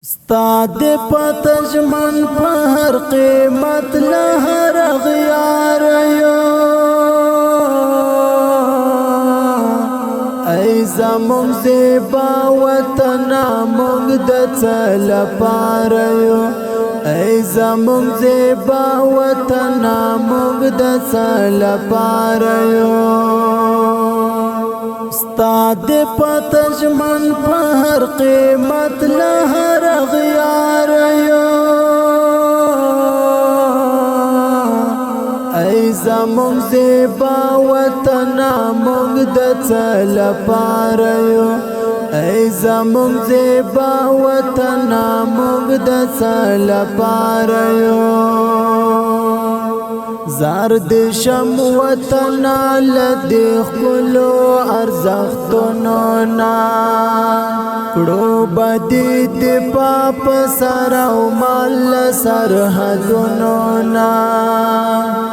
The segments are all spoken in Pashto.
استاد پتجمن پر قیمت لہر غیار یو ای زمون زیبا وطن مونږ د څه لپاره یو ای زمون زیبا وطن مونږ د څه لپاره یو استاد پتجمن پر قیمت لہر غیار یو ای زمون زیبا وطن مونږ د څه لپاره یو ای زمون زیبا وطن مونږ د څه لپاره یو زار د شم وطن لدی خلو ارزختونو نا کړو بدی د پاپ سره او مال سرحدونو نا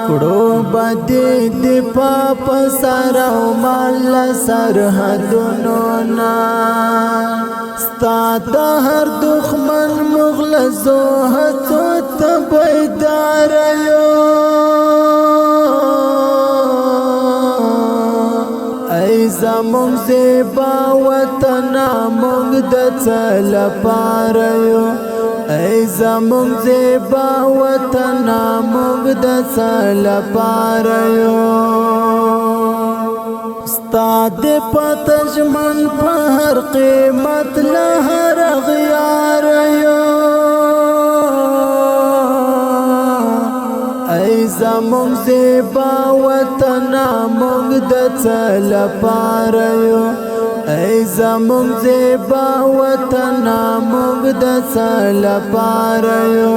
کړو بدی د پاپ سره او مال سرحدونو نا ستا د هر دښمن مغلظو هڅو ته بیدار یو ای زمون زیبا وطن مونږ د څه لپاره یو ای زمون زیبا وطن مونږ د څه لپاره یو استاد پتجمن پر قیمت لہر غیار یو ای زمون زیبا وطن مونږ د څه لپاره یو ای زمون زیبا وطن مونږ د څه لپاره یو